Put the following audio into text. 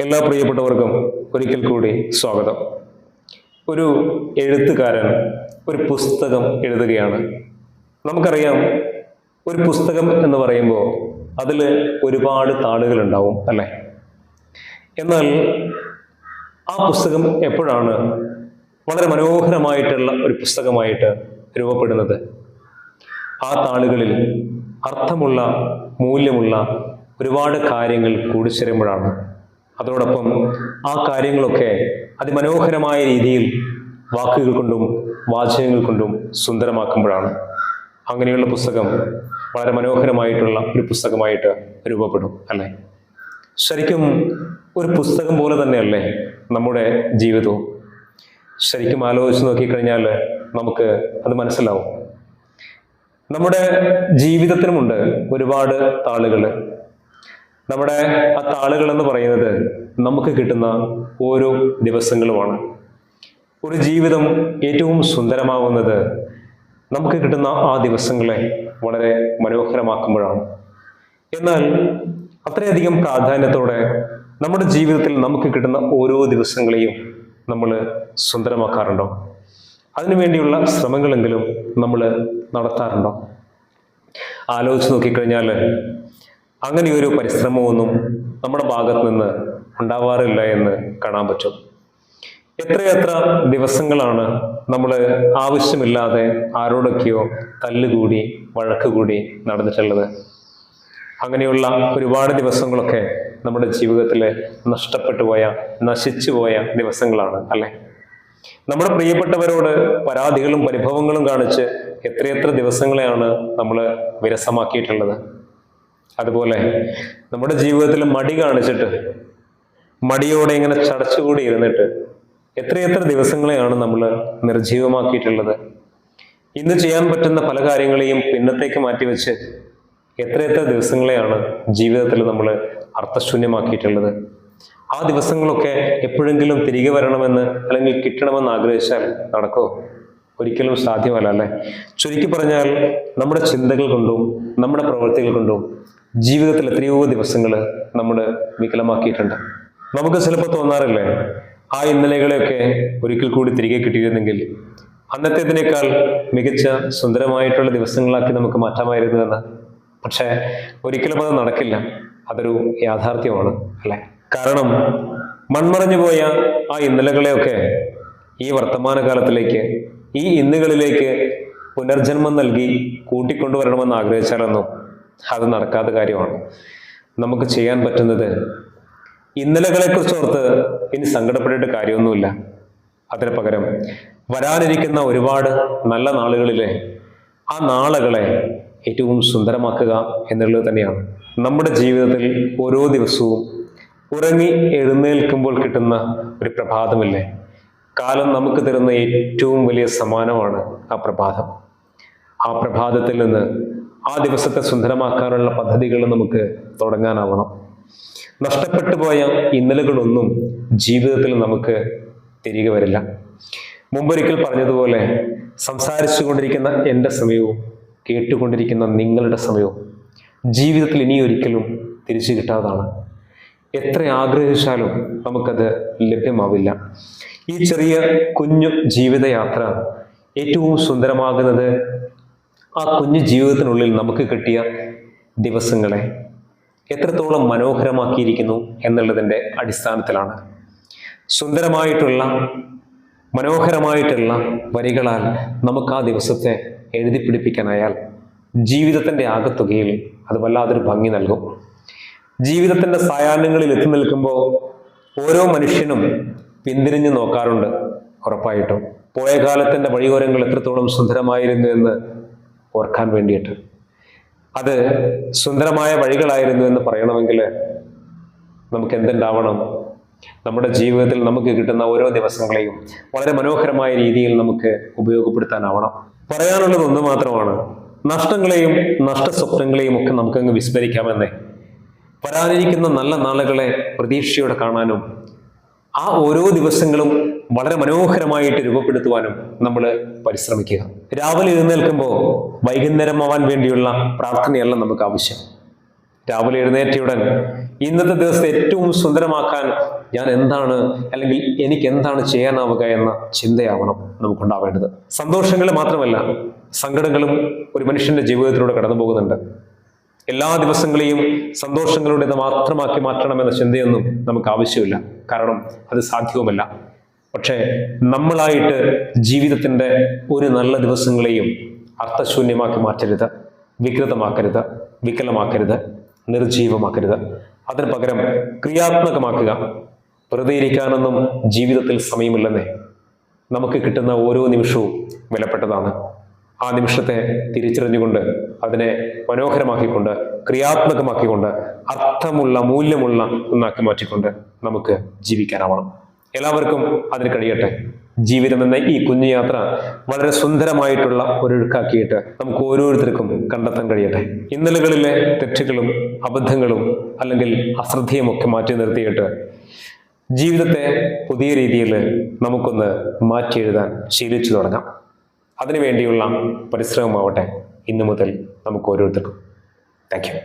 എല്ലാ പ്രിയപ്പെട്ടവർക്കും ഒരിക്കൽ കൂടി സ്വാഗതം. ഒരു എഴുത്തുകാരൻ ഒരു പുസ്തകം എഴുതുകയാണ്. നമുക്കറിയാം, ഒരു പുസ്തകം എന്ന് പറയുമ്പോൾ അതിൽ ഒരുപാട് താളുകൾ ഉണ്ടാവും, അല്ലേ? എന്നാൽ ആ പുസ്തകം എപ്പോഴാണ് വളരെ മനോഹരമായിട്ടുള്ള ഒരു പുസ്തകമായിട്ട് രൂപപ്പെടുന്നത്? ആ താളുകളിൽ അർത്ഥമുള്ള, മൂല്യമുള്ള ഒരുപാട് കാര്യങ്ങൾ കൂടിച്ചേരുമ്പോഴാണ്. അതോടൊപ്പം ആ കാര്യങ്ങളൊക്കെ അതിമനോഹരമായ രീതിയിൽ വാക്കുകൾ കൊണ്ടും വാചകങ്ങൾ കൊണ്ടും സുന്ദരമാക്കുമ്പോഴാണ് അങ്ങനെയുള്ള പുസ്തകം വളരെ മനോഹരമായിട്ടുള്ള ഒരു പുസ്തകമായിട്ട് രൂപപ്പെടും, അല്ലേ? ശരിക്കും ഒരു പുസ്തകം പോലെ തന്നെയല്ലേ നമ്മുടെ ജീവിതവും? ശരിക്കും ആലോചിച്ച് നോക്കിക്കഴിഞ്ഞാൽ നമുക്ക് അത് മനസ്സിലാവും. നമ്മുടെ ജീവിതത്തിനുമുണ്ട് ഒരുപാട് താളുകൾ. നമ്മുടെ ആ താളുകൾ എന്ന് പറയുന്നത് നമുക്ക് കിട്ടുന്ന ഓരോ ദിവസങ്ങളുമാണ്. ഒരു ജീവിതം ഏറ്റവും സുന്ദരമാവുന്നത് നമുക്ക് കിട്ടുന്ന ആ ദിവസങ്ങളെ വളരെ മനോഹരമാക്കുമ്പോഴാണ്. എന്നാൽ അത്രയധികം പ്രാധാന്യത്തോടെ നമ്മുടെ ജീവിതത്തിൽ നമുക്ക് കിട്ടുന്ന ഓരോ ദിവസങ്ങളെയും നമ്മൾ സുന്ദരമാക്കാറുണ്ടോ? അതിനുവേണ്ടിയുള്ള ശ്രമങ്ങളെങ്കിലും നമ്മൾ നടത്താറുണ്ടോ? ആലോചിച്ച് നോക്കിക്കഴിഞ്ഞാൽ അങ്ങനെയൊരു പരിശ്രമമൊന്നും നമ്മുടെ ഭാഗത്ത് നിന്ന് ഉണ്ടാവാറില്ല എന്ന് കാണാൻ പറ്റും. എത്രയെത്ര ദിവസങ്ങളാണ് നമ്മൾ ആവശ്യമില്ലാതെ ആരോടൊക്കെയോ തല്ലുകൂടി വഴക്കുകൂടി നടന്നിട്ടുള്ളത്. അങ്ങനെയുള്ള ഒരുപാട് ദിവസങ്ങളൊക്കെ നമ്മുടെ ജീവിതത്തിൽ നഷ്ടപ്പെട്ടു പോയ, നശിച്ചു പോയ ദിവസങ്ങളാണ്, അല്ലേ? നമ്മുടെ പ്രിയപ്പെട്ടവരോട് പരാതികളും പരിഭവങ്ങളും കാണിച്ച് എത്രയെത്ര ദിവസങ്ങളെയാണ് നമ്മൾ വിരസമാക്കിയിട്ടുള്ളത്. അതുപോലെ നമ്മുടെ ജീവിതത്തിൽ മടി കാണിച്ചിട്ട്, മടിയോടെ ഇങ്ങനെ ചടച്ചുകൂടി ഇരുന്നിട്ട് എത്രയെത്ര ദിവസങ്ങളെയാണ് നമ്മൾ നിർജീവമാക്കിയിട്ടുള്ളത്. ഇന്ന് ചെയ്യാൻ പറ്റുന്ന പല കാര്യങ്ങളെയും പിന്നത്തേക്ക് മാറ്റിവെച്ച് എത്രയെത്ര ദിവസങ്ങളെയാണ് ജീവിതത്തിൽ നമ്മൾ അർത്ഥശൂന്യമാക്കിയിട്ടുള്ളത്. ആ ദിവസങ്ങളൊക്കെ എപ്പോഴെങ്കിലും തിരികെ വരണമെന്ന് അല്ലെങ്കിൽ കിട്ടണമെന്ന് ആഗ്രഹിച്ചാൽ നടക്കോ? ഒരിക്കലും സാധ്യമല്ല, അല്ലേ? ചുരുക്കി പറഞ്ഞാൽ നമ്മുടെ ചിന്തകൾ കൊണ്ടും നമ്മുടെ പ്രവൃത്തികൾ കൊണ്ടും ജീവിതത്തിൽ എത്രയോ ദിവസങ്ങൾ നമ്മൾ വികലമാക്കിയിട്ടുണ്ട്. നമുക്ക് ചിലപ്പോൾ തോന്നാറില്ലേ, ആ ഇന്നലെകളെയൊക്കെ ഒരിക്കൽ കൂടി തിരികെ കിട്ടിയിരുന്നെങ്കിൽ അന്നത്തേതിനേക്കാൾ മികച്ച സുന്ദരമായിട്ടുള്ള ദിവസങ്ങളാക്കി നമുക്ക് മാറ്റാമായിരുന്നു എന്ന്. പക്ഷേ ഒരിക്കലും അത് നടക്കില്ല. അതൊരു യാഥാർത്ഥ്യമാണ്, അല്ലേ? കാരണം മൺമറഞ്ഞു പോയ ആ ഇന്നലകളെയൊക്കെ ഈ വർത്തമാനകാലത്തിലേക്ക്, ഈ ഇന്നുകളിലേക്ക് പുനർജന്മം നൽകി കൂട്ടിക്കൊണ്ടുവരണമെന്ന് ആഗ്രഹിച്ചാലൊന്നും അത് നടക്കാത്ത കാര്യമാണ്. നമുക്ക് ചെയ്യാൻ പറ്റുന്നത് ഇന്നലകളെക്കുറിച്ച് ഓർത്ത് ഇനി സങ്കടപ്പെട്ടിട്ട് കാര്യമൊന്നുമില്ല. അതിന് പകരം വരാനിരിക്കുന്ന ഒരുപാട് നല്ല നാളുകളിലെ ആ നാളുകളെ ഏറ്റവും സുന്ദരമാക്കുക എന്നുള്ളത് തന്നെയാണ്. നമ്മുടെ ജീവിതത്തിൽ ഓരോ ദിവസവും ഉറങ്ങി എഴുന്നേൽക്കുമ്പോൾ കിട്ടുന്ന ഒരു പ്രഭാതമില്ലേ, കാലം നമുക്ക് തരുന്ന ഏറ്റവും വലിയ സമ്മാനമാണ് ആ പ്രഭാതം. ആ പ്രഭാതത്തിൽ നിന്ന് ആ ദിവസത്തെ സുന്ദരമാക്കാനുള്ള പദ്ധതികൾ നമുക്ക് തുടങ്ങാനാവണം. നഷ്ടപ്പെട്ടു പോയ ഇന്നലകളൊന്നും ജീവിതത്തിൽ നമുക്ക് തിരികെ വരില്ല. മുമ്പൊരിക്കൽ പറഞ്ഞതുപോലെ, സംസാരിച്ചു കൊണ്ടിരിക്കുന്ന എൻ്റെ സമയവും കേട്ടുകൊണ്ടിരിക്കുന്ന നിങ്ങളുടെ സമയവും ജീവിതത്തിൽ ഇനിയൊരിക്കലും തിരിച്ചു കിട്ടാതാണ്. എത്ര ആഗ്രഹിച്ചാലും നമുക്കത് ലഭ്യമാവില്ല. ഈ ചെറിയ കുഞ്ഞു ജീവിതയാത്ര ഏറ്റവും സുന്ദരമാകുന്നത് ആ കുഞ്ഞു ജീവിതത്തിനുള്ളിൽ നമുക്ക് കിട്ടിയ ദിവസങ്ങളെ എത്രത്തോളം മനോഹരമാക്കിയിരിക്കുന്നു എന്നുള്ളതിൻ്റെ അടിസ്ഥാനത്തിലാണ്. സുന്ദരമായിട്ടുള്ള, മനോഹരമായിട്ടുള്ള വരികളാൽ നമുക്ക് ആ ദിവസത്തെ എഴുതി പിടിപ്പിക്കാനായാൽ ജീവിതത്തിൻ്റെ ആകത്തുകയിൽ അത് വല്ലാതൊരു ഭംഗി നൽകും. ജീവിതത്തിൻ്റെ സായാഹ്നങ്ങളിൽ എത്തി നിൽക്കുമ്പോൾ ഓരോ മനുഷ്യനും പിന്തിരിഞ്ഞു നോക്കാറുണ്ട്, ഉറപ്പായിട്ടും. പോയ കാലത്തിൻ്റെ വഴിയോരങ്ങൾ എത്രത്തോളം സുന്ദരമായിരുന്നു എന്ന് ഓർക്കാൻ വേണ്ടിയിട്ട്. അത് സുന്ദരമായ വഴികളായിരുന്നു എന്ന് പറയണമെങ്കിൽ നമുക്ക് എന്തുണ്ടാവണം? നമ്മുടെ ജീവിതത്തിൽ നമുക്ക് കിട്ടുന്ന ഓരോ ദിവസങ്ങളെയും വളരെ മനോഹരമായ രീതിയിൽ നമുക്ക് ഉപയോഗപ്പെടുത്താനാവണം. പറയാനുള്ളത് ഒന്ന് മാത്രമാണ്, നഷ്ടങ്ങളെയും നഷ്ടസ്വപ്നങ്ങളെയും ഒക്കെ നമുക്കങ്ങ് വിസ്മരിക്കാമെന്നേ. വരാനിരിക്കുന്ന നല്ല നാളുകളെ പ്രതീക്ഷയോടെ കാണാനും ആ ഓരോ ദിവസങ്ങളും വളരെ മനോഹരമായിട്ട് രൂപപ്പെടുത്തുവാനും നമ്മൾ പരിശ്രമിക്കുക. രാവിലെ എഴുന്നേൽക്കുമ്പോൾ വൈകുന്നേരം ആവാൻ വേണ്ടിയുള്ള പ്രാർത്ഥനയല്ല നമുക്ക് ആവശ്യം. രാവിലെ എഴുന്നേറ്റയുടൻ ഇന്നത്തെ ദിവസത്തെ ഏറ്റവും സുന്ദരമാക്കാൻ ഞാൻ എന്താണ്, അല്ലെങ്കിൽ എനിക്ക് എന്താണ് ചെയ്യാനാവുക എന്ന ചിന്തയാവണം നമുക്കുണ്ടാവേണ്ടത്. സന്തോഷങ്ങൾ മാത്രമല്ല, സങ്കടങ്ങളും ഒരു മനുഷ്യന്റെ ജീവിതത്തിലൂടെ കടന്നു പോകുന്നുണ്ട്. എല്ലാ ദിവസങ്ങളെയും സന്തോഷങ്ങളുടെ മാത്രമാക്കി മാറ്റണമെന്ന ചിന്തയൊന്നും നമുക്ക് ആവശ്യമില്ല. കാരണം അത് സാധ്യവുമല്ല. പക്ഷേ നമ്മളായിട്ട് ജീവിതത്തിൻ്റെ ഒരു നല്ല ദിവസങ്ങളെയും അർത്ഥശൂന്യമാക്കി മാറ്റരുത്, വികൃതമാക്കരുത്, വികലമാക്കരുത്, നിർജീവമാക്കരുത്. അതിന് പകരം ക്രിയാത്മകമാക്കുക. വെറുതെ ഇരിക്കാനൊന്നും ജീവിതത്തിൽ സമയമില്ലെന്നേ. നമുക്ക് കിട്ടുന്ന ഓരോ നിമിഷവും വിലപ്പെട്ടതാണ്. ആ നിമിഷത്തെ തിരിച്ചറിഞ്ഞുകൊണ്ട് അതിനെ മനോഹരമാക്കിക്കൊണ്ട് ക്രിയാത്മകമാക്കിക്കൊണ്ട് അർത്ഥമുള്ള മൂല്യമുള്ള ഒന്നാക്കി മാറ്റിക്കൊണ്ട് നമുക്ക് ജീവിക്കാനാവണം. എല്ലാവർക്കും അതിന് കഴിയട്ടെ. ജീവിതം എന്ന ഈ കുഞ്ഞു യാത്ര വളരെ സുന്ദരമായിട്ടുള്ള ഒരൊഴുക്കാക്കിയിട്ട് നമുക്ക് ഓരോരുത്തർക്കും കണ്ടെത്താൻ കഴിയട്ടെ. ഇന്നലകളിലെ തെറ്റുകളും അബദ്ധങ്ങളും അല്ലെങ്കിൽ അശ്രദ്ധയുമൊക്കെ മാറ്റി നിർത്തിയിട്ട് ജീവിതത്തെ പുതിയ രീതിയിൽ നമുക്കൊന്ന് മാറ്റി എഴുതാൻ ശീലിച്ചു തുടങ്ങാം. അതിനുവേണ്ടിയുള്ള പരിശ്രമമാവട്ടെ ഇന്നു മുതൽ നമുക്ക് ഓരോരുത്തർക്കും. Thank you.